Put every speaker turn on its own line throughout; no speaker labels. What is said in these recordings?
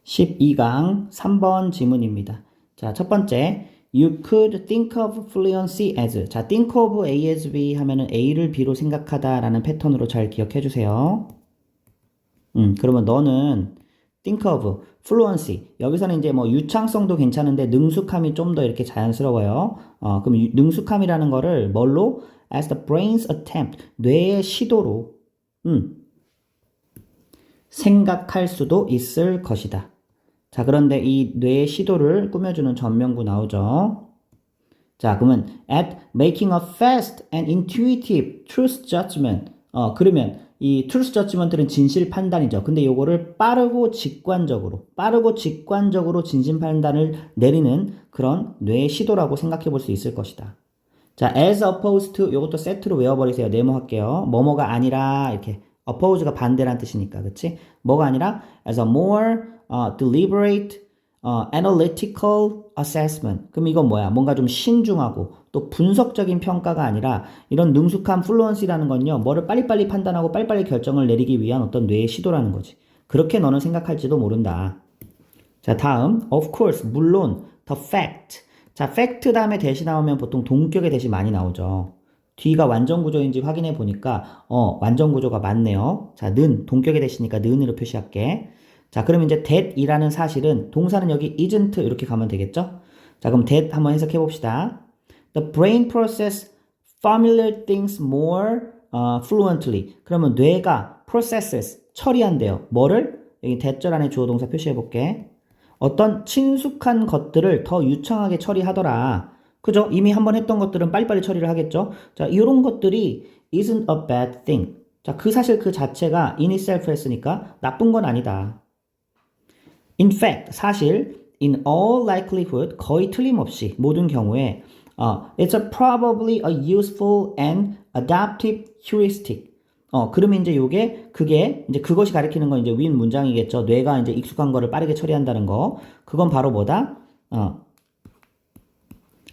12강 3번 지문입니다. 자, 첫 번째. You could think of fluency as. 자, think of A as B 하면은 A를 B로 생각하다 라는 패턴으로 잘 기억해 주세요. 그러면 너는 think of fluency. 여기서는 이제 뭐 유창성도 괜찮은데 능숙함이 좀 더 이렇게 자연스러워요. 그럼 능숙함이라는 거를 뭘로? As the brain's attempt. 뇌의 시도로. 생각할 수도 있을 것이다. 자, 그런데 이 뇌의 시도를 꾸며주는 전명구 나오죠. 자, 그러면 at making a fast and intuitive truth judgment. 그러면 이 truth judgment는 진실 판단이죠. 근데 요거를 빠르고 직관적으로 진실 판단을 내리는 그런 뇌의 시도라고 생각해 볼 수 있을 것이다. 자, as opposed to 요것도 세트로 외워버리세요. 네모할게요. 뭐뭐가 아니라 이렇게 oppose가 반대란 뜻이니까, 그치? 뭐가 아니라 as a more deliberate, analytical assessment. 그럼 이건 뭐야? 뭔가 좀 신중하고 또 분석적인 평가가 아니라 이런 능숙한 fluency라는 건요. 뭐를 빨리빨리 판단하고 빨리빨리 결정을 내리기 위한 어떤 뇌의 시도라는 거지. 그렇게 너는 생각할지도 모른다. 자, 다음 of course, 물론 the fact. 자, fact 다음에 대시 나오면 보통 동격의 대시 많이 나오죠. 뒤가 완전 구조인지 확인해 보니까 완전 구조가 맞네요. 자, 는 동격의 대시니까 는으로 표시할게. 자, 그럼 이제 that이라는 사실은 동사는 여기 isn't 이렇게 가면 되겠죠? 자, 그럼 that 한번 해석해 봅시다. The brain process familiar things more fluently. 그러면 뇌가 processes 처리한대요. 뭐를? 여기 that절 안에 주어 동사 표시해 볼게. 어떤 친숙한 것들을 더 유창하게 처리하더라. 그죠? 이미 한번 했던 것들은 빨리빨리 처리를 하겠죠? 자, 이런 것들이 isn't a bad thing. 자, 그 사실 그 자체가 in itself 했으니까 나쁜 건 아니다. In fact, 사실 in all likelihood, 거의 틀림없이 모든 경우에 it's a probably a useful and adaptive heuristic. 그러면 이제 그게 이제 그것이 가리키는 건 이제 윈 문장이겠죠. 뇌가 이제 익숙한 거를 빠르게 처리한다는 거. 그건 바로 뭐다?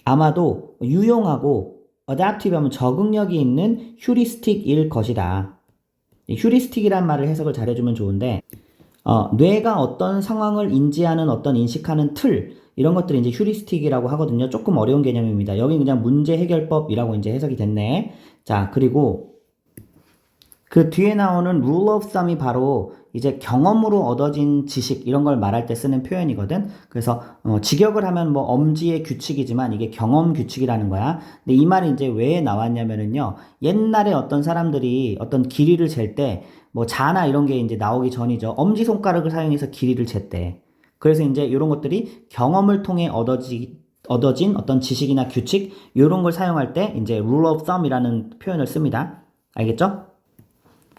아마도 유용하고 adaptive 하면 적응력이 있는 휴리스틱일 것이다. 휴리스틱이란 말을 해석을 잘해주면 좋은데, 뇌가 어떤 상황을 인지하는 어떤 인식하는 틀, 이런 것들이 이제 휴리스틱이라고 하거든요. 조금 어려운 개념입니다. 여기 그냥 문제 해결법이라고 이제 해석이 됐네. 자, 그리고 그 뒤에 나오는 rule of thumb이 바로 이제 경험으로 얻어진 지식 이런 걸 말할 때 쓰는 표현이거든. 그래서 직역을 하면 뭐 엄지의 규칙이지만 이게 경험 규칙이라는 거야. 근데 이 말이 이제 왜 나왔냐면은요. 옛날에 어떤 사람들이 어떤 길이를 잴 때 뭐 자나 이런 게 이제 나오기 전이죠. 엄지 손가락을 사용해서 길이를 쟀대. 그래서 이제 이런 것들이 경험을 통해 얻어진 어떤 지식이나 규칙 이런 걸 사용할 때 이제 rule of thumb이라는 표현을 씁니다. 알겠죠?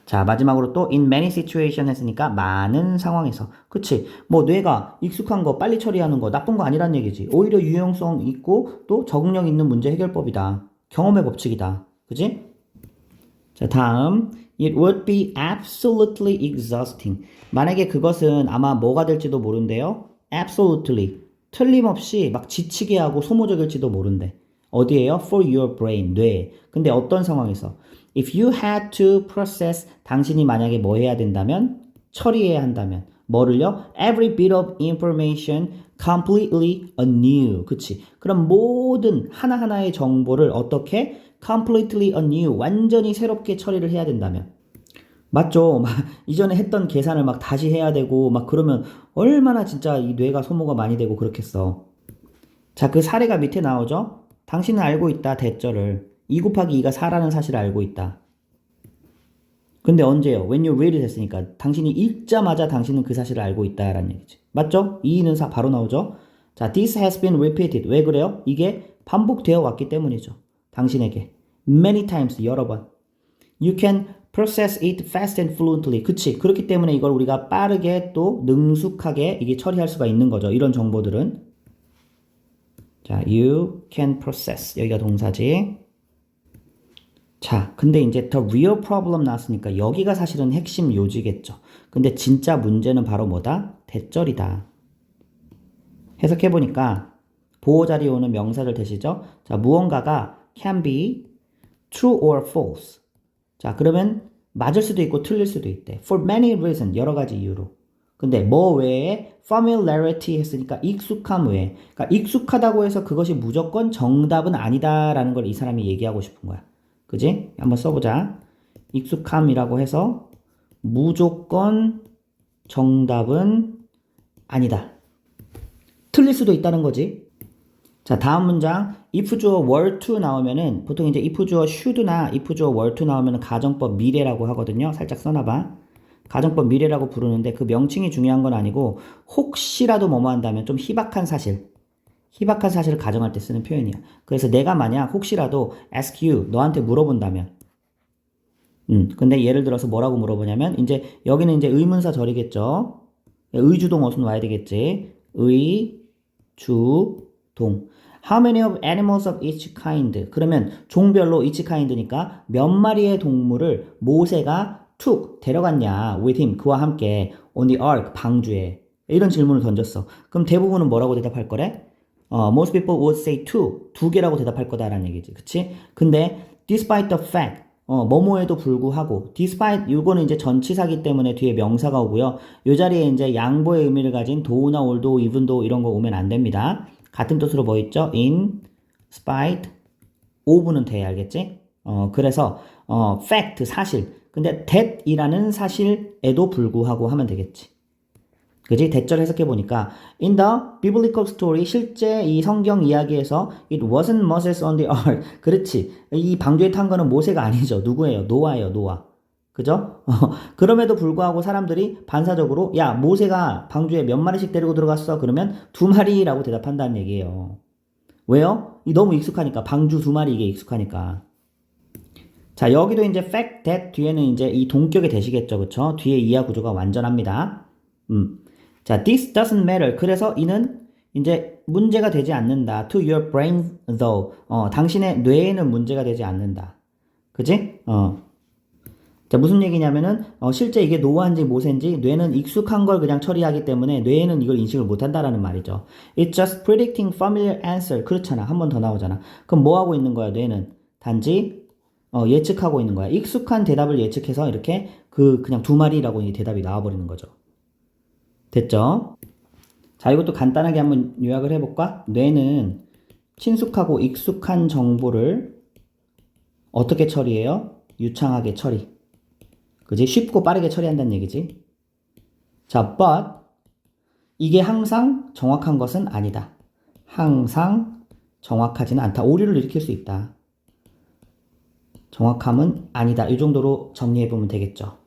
자, 마지막으로 또 in many situation 했으니까 많은 상황에서. 그치? 뭐 뇌가 익숙한 거 빨리 처리하는 거 나쁜 거 아니란 얘기지. 오히려 유용성 있고 또 적응력 있는 문제 해결법이다. 경험의 법칙이다. 그치? 자, 다음 it would be absolutely exhausting. 만약에 그것은 아마 뭐가 될지도 모른대요. absolutely. 틀림없이 막 지치게 하고 소모적일지도 모른대. 어디에요? for your brain. 뇌. 근데 어떤 상황에서? If you had to process, 당신이 만약에 뭐 해야 된다면? 처리해야 한다면. 뭐를요? Every bit of information completely anew. 그치? 그럼 모든 하나하나의 정보를 어떻게? Completely anew. 완전히 새롭게 처리를 해야 된다면. 맞죠? 막 이전에 했던 계산을 막 다시 해야 되고 막 그러면 얼마나 진짜 이 뇌가 소모가 많이 되고 그렇겠어. 자, 그 사례가 밑에 나오죠? 당신은 알고 있다, 대절을. 2 곱하기 2가 4라는 사실을 알고 있다. 근데 언제요? When you read it 했으니까 당신이 읽자마자 당신은 그 사실을 알고 있다라는 얘기지. 맞죠? 2는 4 바로 나오죠? 자, this has been repeated. 왜 그래요? 이게 반복되어 왔기 때문이죠. 당신에게. Many times, 여러 번. You can process it fast and fluently. 그치? 그렇기 때문에 이걸 우리가 빠르게 또 능숙하게 이게 처리할 수가 있는 거죠. 이런 정보들은. 자, you can process. 여기가 동사지. 자, 근데 이제 the real problem 나왔으니까 여기가 사실은 핵심 요지겠죠. 근데 진짜 문제는 바로 뭐다? 대절이다. 해석해보니까 보호자리 오는 명사를 대시죠. 자, 무언가가 can be true or false. 자, 그러면 맞을 수도 있고 틀릴 수도 있대. For many reasons, 여러 가지 이유로. 근데 뭐 외에 familiarity 했으니까 익숙함 외에. 그러니까 익숙하다고 해서 그것이 무조건 정답은 아니다라는 걸 이 사람이 얘기하고 싶은 거야. 그지? 한번 써보자. 익숙함이라고 해서 무조건 정답은 아니다. 틀릴 수도 있다는 거지. 자, 다음 문장. if 주어 were to 나오면은 보통 이제 if 주어 should나 if 주어 were to 나오면은 가정법 미래라고 하거든요. 살짝 써놔봐. 가정법 미래라고 부르는데 그 명칭이 중요한 건 아니고 혹시라도 뭐뭐 한다면 좀 희박한 사실을 가정할 때 쓰는 표현이야. 그래서 내가 만약 혹시라도 ask you 너한테 물어본다면 근데 예를 들어서 뭐라고 물어보냐면 이제 여기는 이제 의문사 절이겠죠. 의주동 어순 와야 되겠지. 의, 주, 동. How many of animals of each kind? 그러면 종별로 each kind니까 몇 마리의 동물을 모세가 took 데려갔냐 with him 그와 함께 on the ark 방주에 이런 질문을 던졌어. 그럼 대부분은 뭐라고 대답할 거래? Most people would say two 두 개라고 대답할 거다라는 얘기지, 그치? 근데 despite the fact 뭐뭐에도 불구하고 despite 이거는 이제 전치사기 때문에 뒤에 명사가 오고요. 이 자리에 이제 양보의 의미를 가진 do나 although, even though 이런 거 오면 안 됩니다. 같은 뜻으로 뭐 있죠? in spite of는 돼야 알겠지? 그래서 fact 사실. 근데 that이라는 사실에도 불구하고 하면 되겠지. 그지? 대절 해석해 보니까 in the biblical story 실제 이 성경 이야기에서 it wasn't Moses on the ark. 그렇지. 이 방주에 탄 거는 모세가 아니죠. 누구예요? 노아예요. 노아. 그죠? 그럼에도 불구하고 사람들이 반사적으로 야 모세가 방주에 몇 마리씩 데리고 들어갔어? 그러면 두 마리라고 대답한다는 얘기예요. 왜요? 너무 익숙하니까 방주 두 마리 이게 익숙하니까. 자 여기도 이제 fact that 뒤에는 이제 이 동격이 되시겠죠. 그쵸? 뒤에 이하 구조가 완전합니다. 자, this doesn't matter. 그래서 이는 이제 문제가 되지 않는다. To your brain though. 당신의 뇌에는 문제가 되지 않는다. 그지? 자, 무슨 얘기냐면은, 실제 이게 노아인지 모세인지 뇌는 익숙한 걸 그냥 처리하기 때문에 뇌에는 이걸 인식을 못 한다라는 말이죠. It's just predicting familiar answer. 그렇잖아. 한 번 더 나오잖아. 그럼 뭐 하고 있는 거야, 뇌는? 단지, 예측하고 있는 거야. 익숙한 대답을 예측해서 이렇게 그냥 두 마리라고 이 대답이 나와버리는 거죠. 됐죠? 자, 이것도 간단하게 한번 요약을 해볼까? 뇌는 친숙하고 익숙한 정보를 어떻게 처리해요? 유창하게 처리. 그지? 쉽고 빠르게 처리한다는 얘기지. 자, but 이게 항상 정확한 것은 아니다. 항상 정확하지는 않다. 오류를 일으킬 수 있다. 정확함은 아니다. 이 정도로 정리해보면 되겠죠.